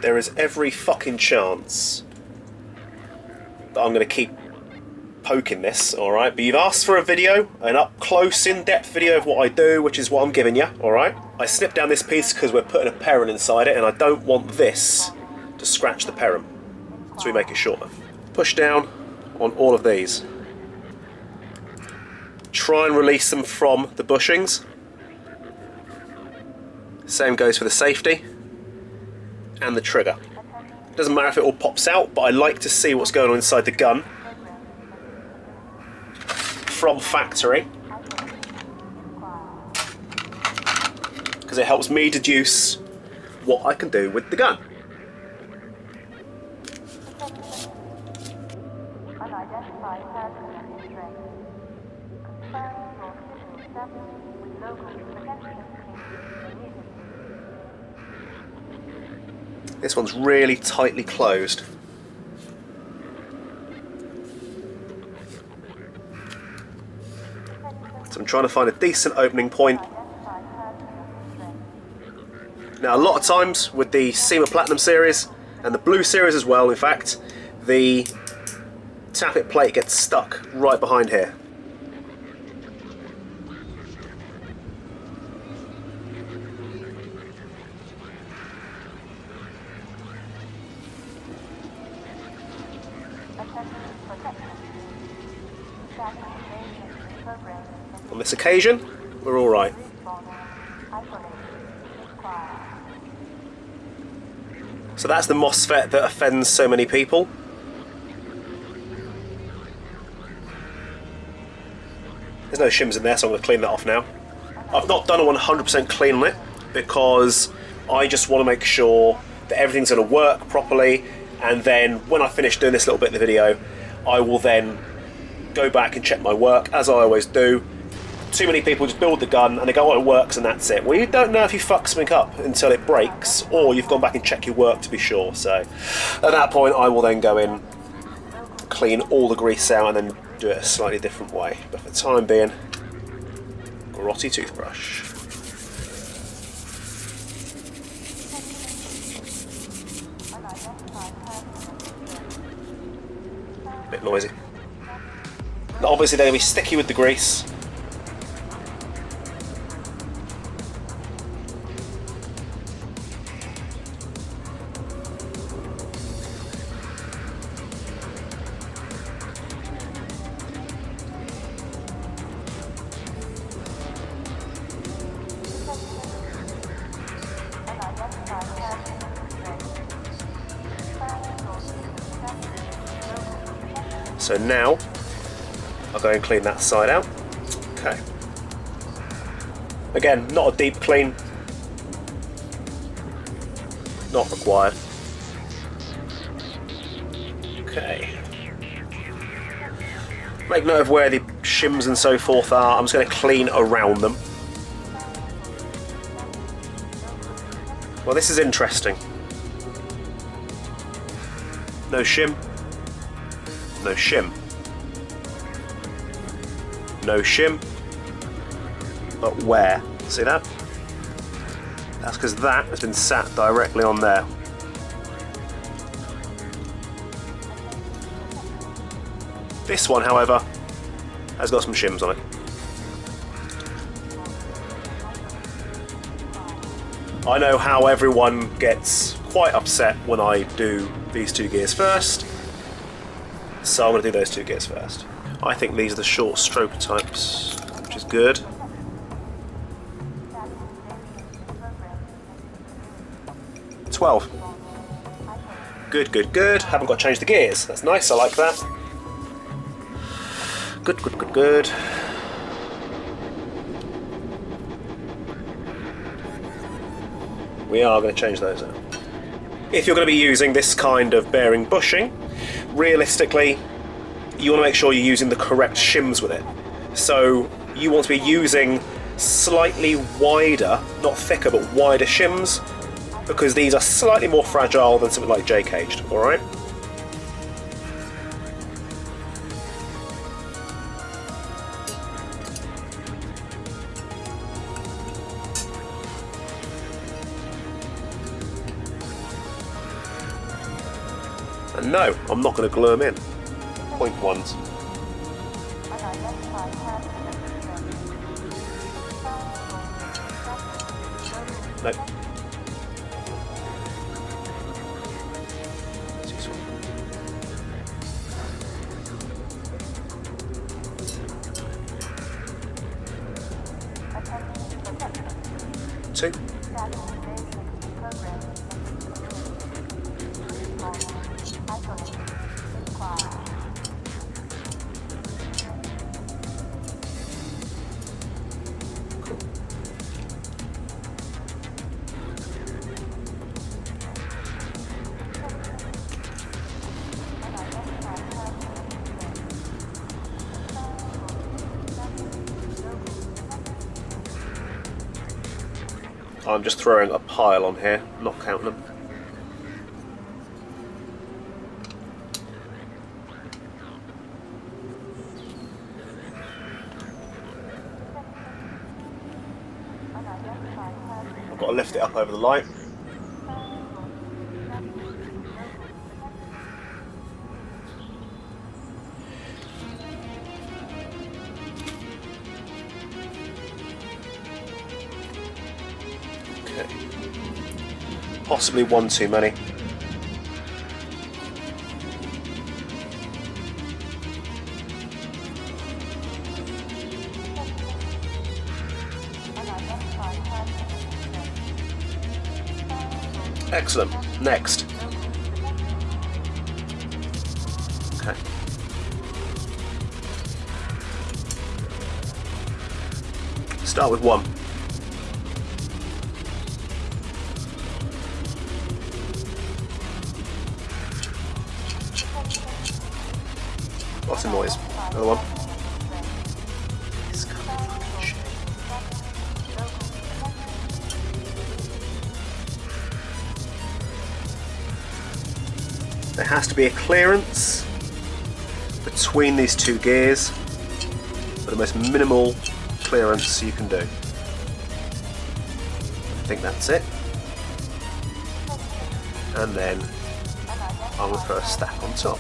There is every fucking chance that I'm going to keep poking this, alright? But you've asked for a video, an up-close, in-depth video of what I do, which is what I'm giving you, alright? I snipped down this piece because we're putting a parent inside it, and I don't want this to scratch the parent. So we make it shorter. Push down on all of these. Try and release them from the bushings. Same goes for the safety and the trigger. Doesn't matter if it all pops out, but I like to see what's going on inside the gun from factory, because it helps me deduce what I can do with the gun. This one's really tightly closed. So I'm trying to find a decent opening point. Now, a lot of times with the SEMA Platinum series and the Blue series as well, in fact, the tappet plate gets stuck right behind here. On this occasion, we're all right. So that's the MOSFET that offends so many people. There's no shims in there, so I'm going to clean that off now. I've not done a 100% clean on it because I just want to make sure that everything's going to work properly, and then when I finish doing this little bit of the video, I will then go back and check my work, as I always do. Too many people just build the gun and they go, oh, it works and that's it. Well, you don't know if you fuck something up until it breaks, or you've gone back and checked your work to be sure. So at that point, I will then go in, clean all the grease out, and then do it a slightly different way. But for the time being, grotty toothbrush. Bit noisy. Now, obviously they're going to be sticky with the grease. So now, I'll go and clean that side out. Okay. Again, not a deep clean. Not required. Okay. Make note of where the shims and so forth are. I'm just going to clean around them. Well, this is interesting. No shim. No shim. No shim. But where? See that? That's because that has been sat directly on there. This one, however, has got some shims on it. I know how everyone gets quite upset when I do these two gears first, so I'm going to do those two gears first. I think these are the short stroke types, which is good. $12. Good, good, good. Haven't got to change the gears. That's nice, I like that. Good, good, good, good. We are going to change those out. If you're going to be using this kind of bearing bushing, realistically, you want to make sure you're using the correct shims with it. So you want to be using slightly wider, not thicker, but wider shims because these are slightly more fragile than something like J-caged, alright? And no, I'm not going to glue them in. Point ones. Nope. Two. I'm just throwing a pile on here, not counting them. I've got to lift it up over the light. Possibly one too many. Excellent. Next. Okay. Start with one. Lots of noise. Another one. There has to be a clearance between these two gears for the most minimal clearance you can do. I think that's it. And then I'm going to throw a stack on top.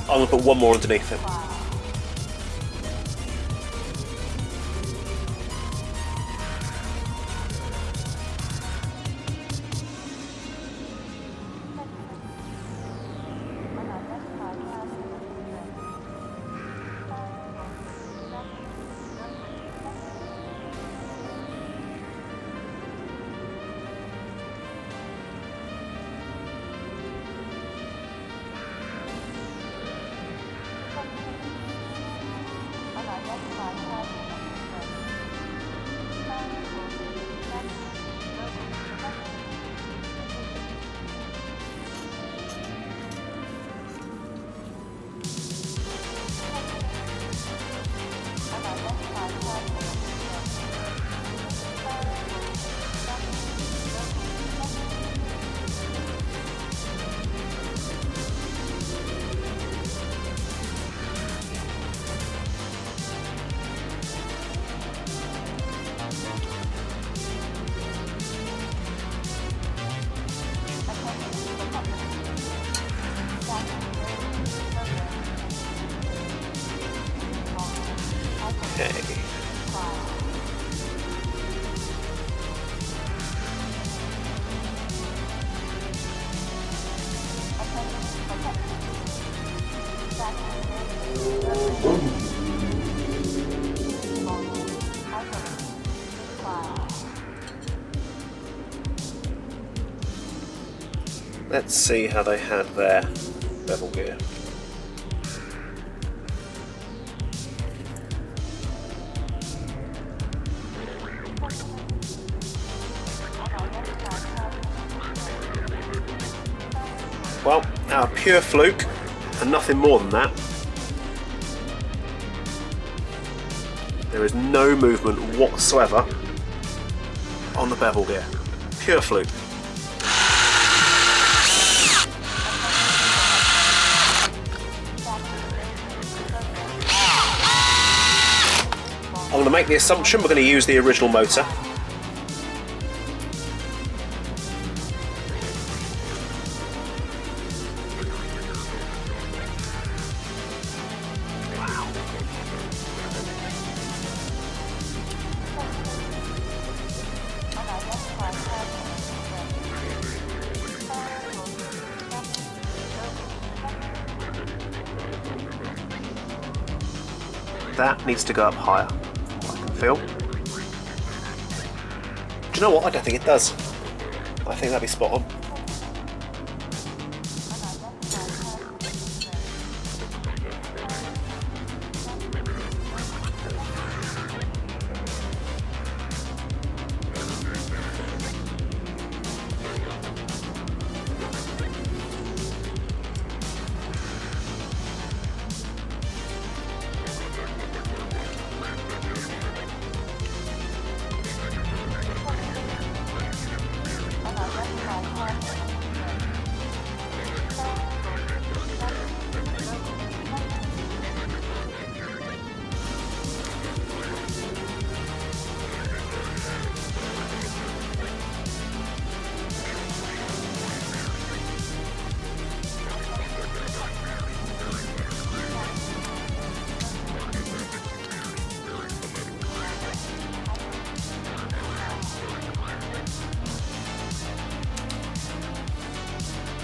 I'm going to put one more underneath it. Let's see how they had their bevel gear. Well, our pure fluke, and nothing more than that. There is no movement whatsoever on the bevel gear. Pure fluke. I'm going to make the assumption we're going to use the original motor. That needs to go up higher, I can feel. Do you know what? I don't think it does. I think that'd be spot on.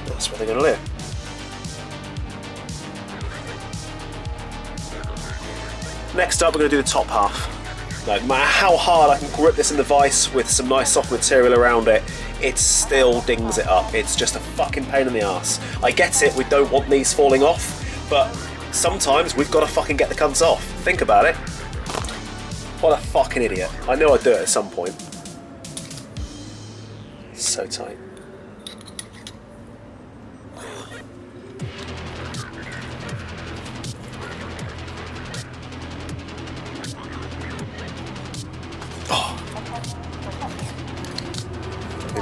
That's where they're going to live. Next up, we're going to do the top half. No matter how hard I can grip this in the vise with some nice soft material around it, it still dings it up. It's just a fucking pain in the ass. I get it, we don't want these falling off, but sometimes we've got to fucking get the cunts off. Think about it. What a fucking idiot. I knew I'd do it at some point. It's so tight.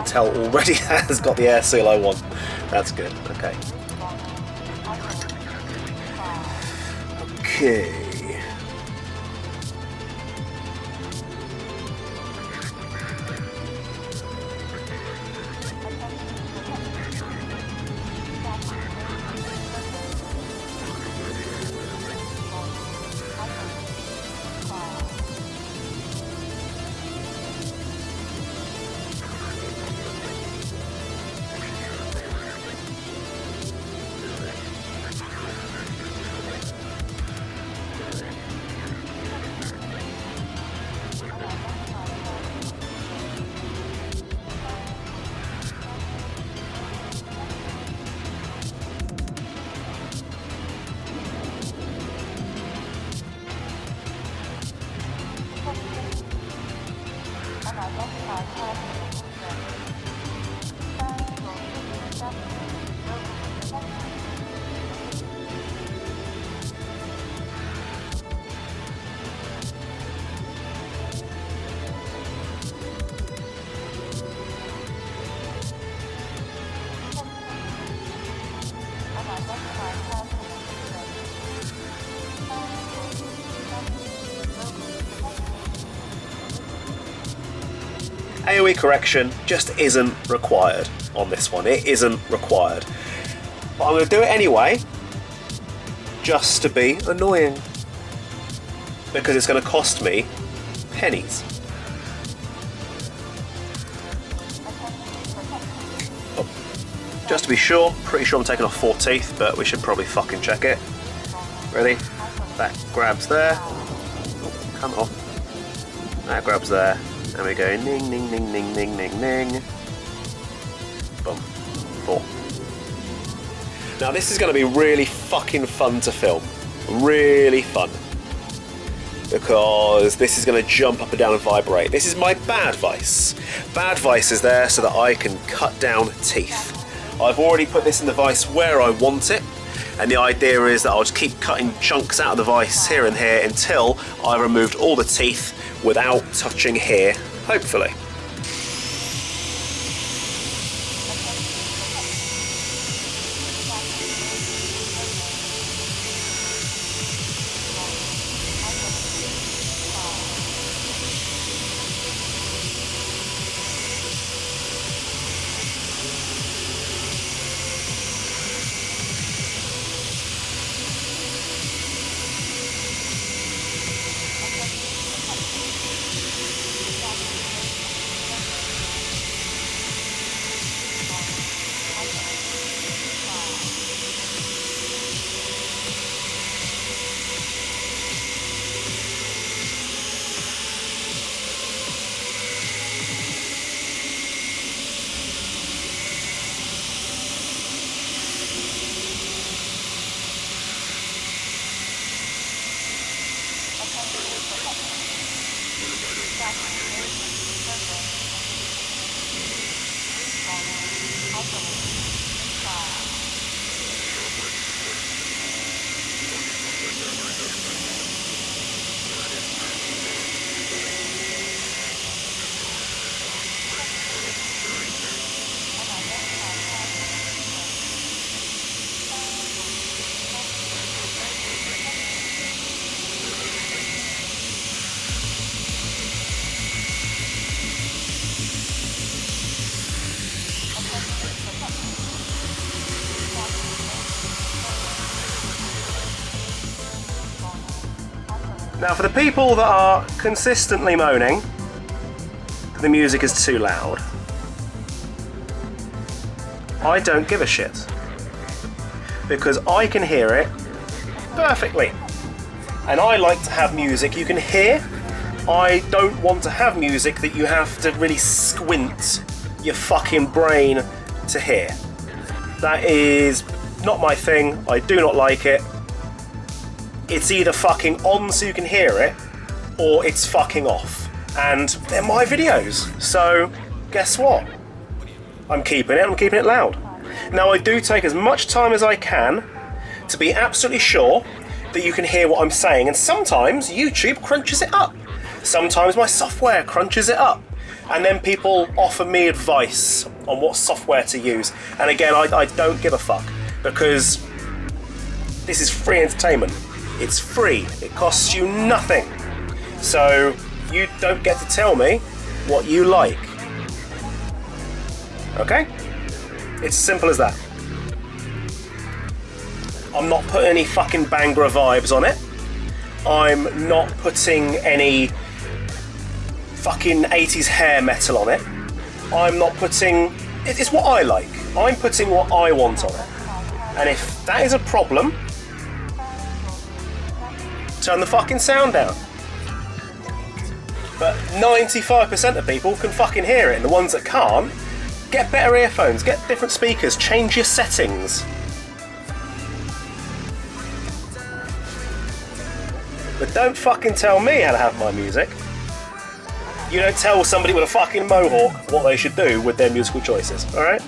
Tell already has got the air seal I want. That's good. Okay. Okay. AoE correction just isn't required on this one. It isn't required. But I'm going to do it anyway, just to be annoying. Because it's going to cost me pennies. Oh. Just to be sure, pretty sure I'm taking off 4 teeth, but we should probably fucking check it. Ready? That grabs there. Oh, come on. That grabs there. And we go ning, ning, ning, ning, ning, ning, ning. Boom. 4. Now this is going to be really fucking fun to film. Really fun. Because this is going to jump up and down and vibrate. This is my bad vice. Bad vice is there so that I can cut down teeth. I've already put this in the vice where I want it. And the idea is that I'll just keep cutting chunks out of the vice here and here until I've removed all the teeth without touching here, hopefully. Now for the people that are consistently moaning that the music is too loud, I don't give a shit. Because I can hear it perfectly. And I like to have music you can hear. I don't want to have music that you have to really squint your fucking brain to hear. That is not my thing. I do not like it. It's either fucking on so you can hear it, or it's fucking off. And they're my videos, so guess what? I'm keeping it loud. Now I do take as much time as I can to be absolutely sure that you can hear what I'm saying, and sometimes YouTube crunches it up. Sometimes my software crunches it up. And then people offer me advice on what software to use. And again, I don't give a fuck, because this is free entertainment. It's free, it costs you nothing. So you don't get to tell me what you like. Okay? It's as simple as that. I'm not putting any fucking Bangra vibes on it. I'm not putting any fucking 80s hair metal on it. I'm not putting... It's what I like. I'm putting what I want on it. And if that is a problem, turn the fucking sound down. But 95% of people can fucking hear it, and the ones that can't, get better earphones, get different speakers, change your settings. But don't fucking tell me how to have my music. You don't tell somebody with a fucking mohawk what they should do with their musical choices, alright?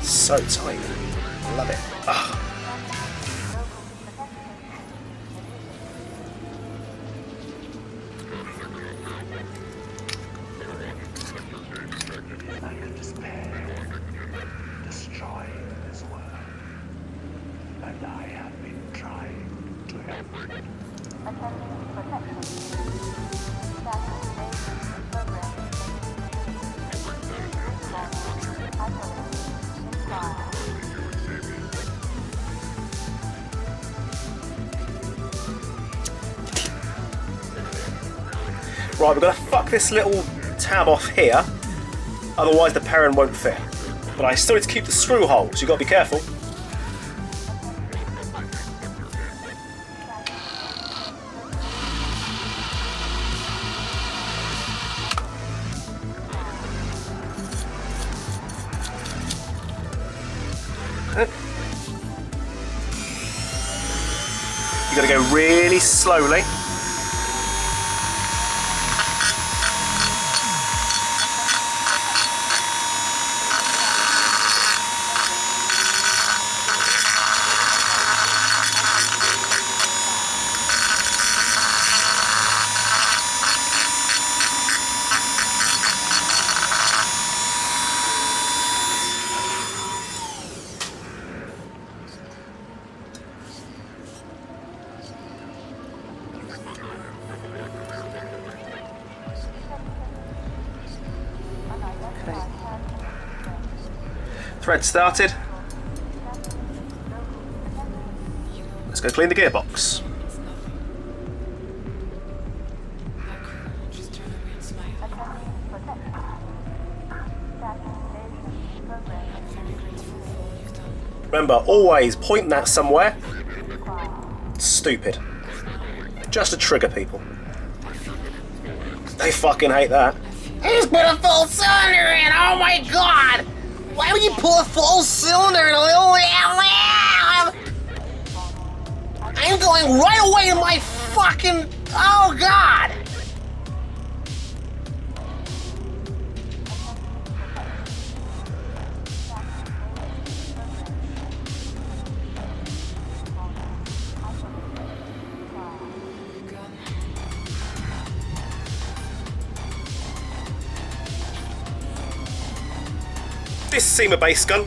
So tight. Love it. Ugh. Right, we're going to fuck this little tab off here, otherwise the parent won't fit. But I still need to keep the screw hole, so you've got to be careful. Okay. You've got to go really slowly. Thread started. Let's go clean the gearbox. Remember, always point that somewhere. Stupid. Just to trigger people. They fucking hate that. He's put a full cylinder in! Oh my god! Why would you pull a full cylinder in a little lab? I'm going right away to my fucking... Oh god! This Seamer base gun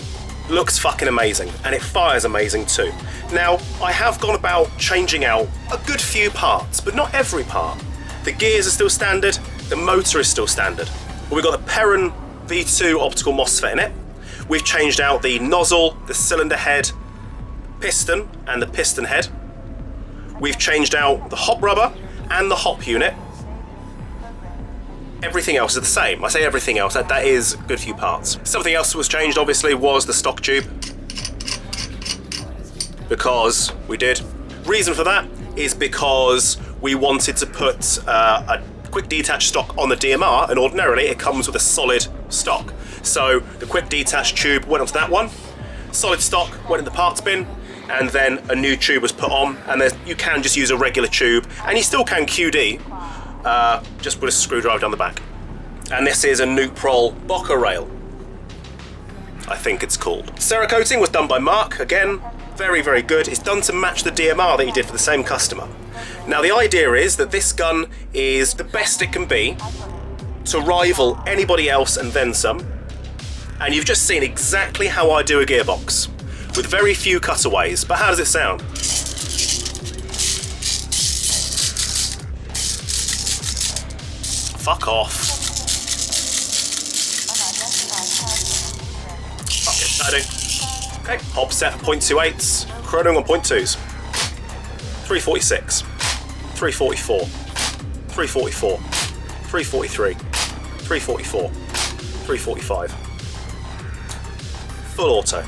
looks fucking amazing, and it fires amazing too. Now, I have gone about changing out a good few parts, but not every part. The gears are still standard, the motor is still standard. But we've got the Perrin V2 optical MOSFET in it. We've changed out the nozzle, the cylinder head, piston, and the piston head. We've changed out the hop rubber and the hop unit. Everything else is the same. I say everything else, that is a good few parts. Something else that was changed, obviously, was the stock tube. Because we did. Reason for that is because we wanted to put a quick detach stock on the DMR, and ordinarily it comes with a solid stock. So the quick detach tube went onto that one, solid stock went in the parts bin, and then a new tube was put on, and you can just use a regular tube, and you still can QD, just with a screwdriver down the back. And this is a Nuprol Bocker rail, I think it's called. Cerakoting was done by Mark, again, very, very good. It's done to match the DMR that he did for the same customer. Now the idea is that this gun is the best it can be to rival anybody else and then some. And you've just seen exactly how I do a gearbox, with very few cutaways. But how does it sound? Fuck off. Fuck it, that'll do. Okay, hob set for 0.28s, chronoing on 0.2s. 346, 344, 344, 343, 344, 345. Full auto.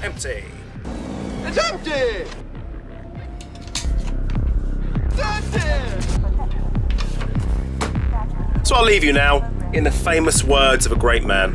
Empty. It's empty! It's empty! So I'll leave you now in the famous words of a great man.